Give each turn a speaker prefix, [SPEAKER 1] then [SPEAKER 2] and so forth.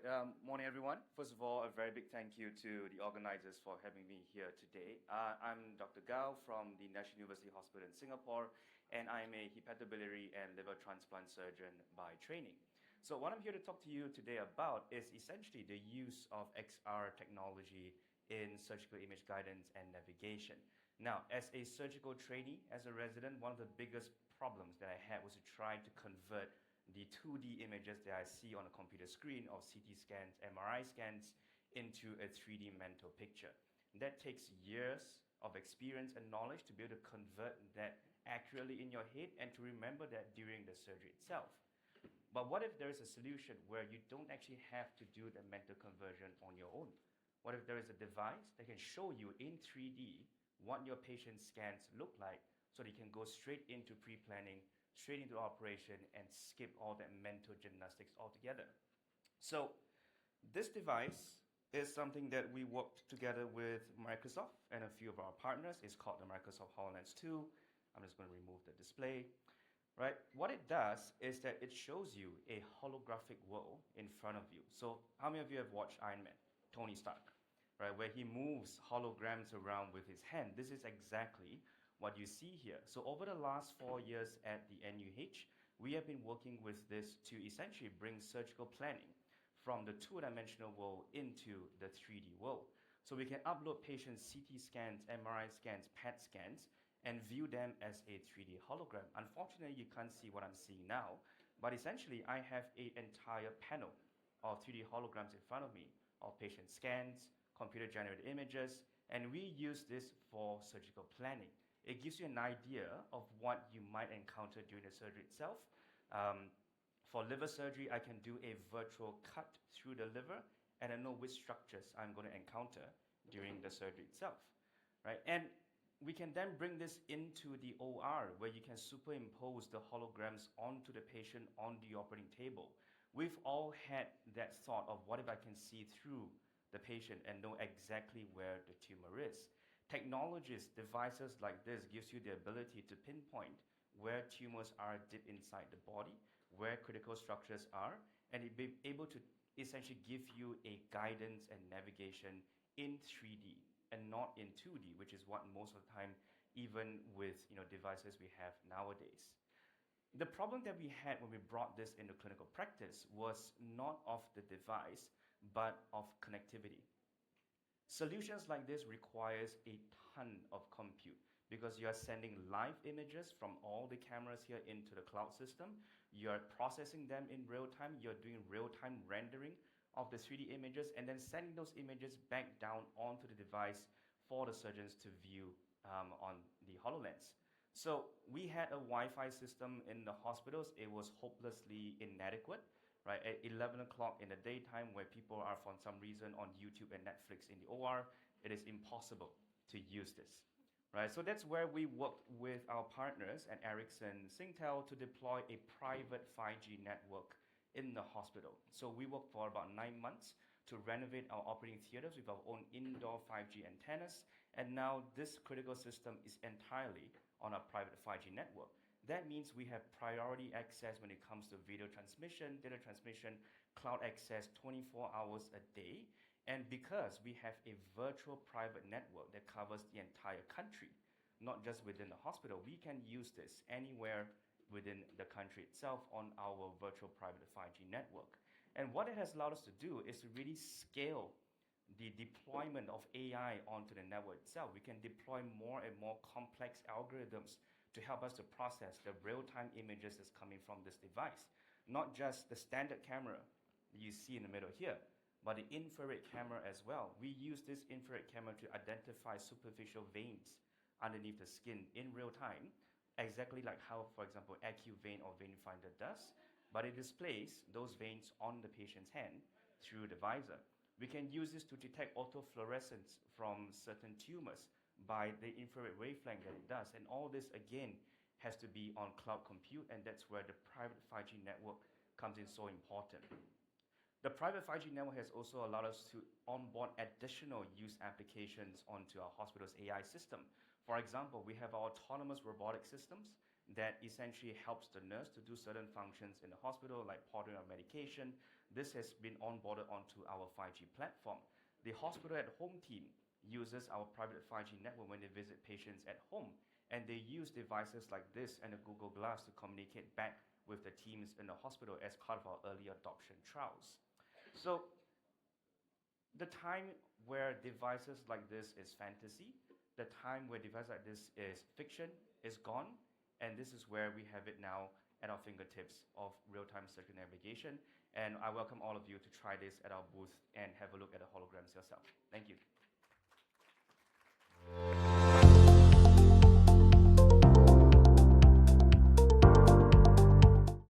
[SPEAKER 1] right. Morning, everyone. First of all, a very big thank you to the organizers for having me here today. I'm Dr. Gao from the National University Hospital in Singapore, and I'm a hepatobiliary and liver transplant surgeon by training. So what I'm here to talk to you today about is essentially the use of XR technology in surgical image guidance and navigation. Now, as a surgical trainee, as a resident, one of the biggest problems that I had was to try to convert the 2D images that I see on a computer screen of CT scans, MRI scans, into a 3D mental picture. That takes years of experience and knowledge to be able to convert that accurately in your head and to remember that during the surgery itself. But what if there is a solution where you don't actually have to do the mental conversion on your own? What if there is a device that can show you in 3D what your patient's scans look like so that you can go straight into pre-planning, straight into the operation, and skip all that mental gymnastics altogether? So this device is something that we worked together with Microsoft and a few of our partners. It's called the Microsoft HoloLens 2. I'm just going to remove the display. Right? What it does is that it shows you a holographic world in front of you. So how many of you have watched Iron Man, Tony Stark, right? Where he moves holograms around with his hand. This is exactly what you see here. So over the last 4 years at the NUH, we have been working with this to essentially bring surgical planning from the two-dimensional world into the 3D world. So we can upload patients' CT scans, MRI scans, PET scans, and view them as a 3D hologram. Unfortunately, you can't see what I'm seeing now, but essentially I have an entire panel of 3D holograms in front of me of patient scans, computer-generated images, and we use this for surgical planning. It gives you an idea of what you might encounter during the surgery itself. For liver surgery, I can do a virtual cut through the liver, and I know which structures I'm going to encounter during the surgery itself, right? And we can then bring this into the OR, where you can superimpose the holograms onto the patient on the operating table. We've all had that thought of what if I can see through the patient and know exactly where the tumor is. Technologies, devices like this gives you the ability to pinpoint where tumors are deep inside the body, where critical structures are, and it be able to essentially give you a guidance and navigation in 3D and not in 2D, which is what most of the time, even with devices we have nowadays. The problem that we had when we brought this into clinical practice was not of the device, but of connectivity. Solutions like this requires a ton of compute because you are sending live images from all the cameras here into the cloud system. You are processing them in real time. You're doing real-time rendering of the 3D images and then sending those images back down onto the device for the surgeons to view on the HoloLens. So we had a Wi-Fi system in the hospitals. It was hopelessly inadequate. Right, at 11 o'clock in the daytime where people are for some reason on YouTube and Netflix in the OR, it is impossible to use this. Right, so that's where we worked with our partners at Ericsson Singtel to deploy a private 5G network in the hospital. So we worked for about 9 months to renovate our operating theaters with our own indoor 5G antennas, and now this critical system is entirely on a private 5G network. That means we have priority access when it comes to video transmission, data transmission, cloud access 24 hours a day. And because we have a virtual private network that covers the entire country, not just within the hospital, we can use this anywhere within the country itself on our virtual private 5G network. And what it has allowed us to do is to really scale the deployment of AI onto the network itself. We can deploy more and more complex algorithms to help us to process the real-time images that's coming from this device. Not just the standard camera that you see in the middle here, but the infrared camera as well. We use this infrared camera to identify superficial veins underneath the skin in real time, exactly like how, for example, AccuVein or Vein Finder does, but it displays those veins on the patient's hand through the visor. We can use this to detect autofluorescence from certain tumors by the infrared wavelength that it does. And all this, again, has to be on cloud compute, and that's where the private 5G network comes in so important. The private 5G network has also allowed us to onboard additional use applications onto our hospital's AI system. For example, we have our autonomous robotic systems that essentially helps the nurse to do certain functions in the hospital, like pouring of medication, this has been onboarded onto our 5G platform. The hospital at home team uses our private 5G network when they visit patients at home, and they use devices like this and a Google Glass to communicate back with the teams in the hospital as part of our early adoption trials. So the time where devices like this is fantasy, the time where devices like this is fiction is gone, and this is where we have it now at our fingertips of real-time surgical navigation. And I welcome all of you to try this at our booth and have a look at the holograms yourself. Thank you.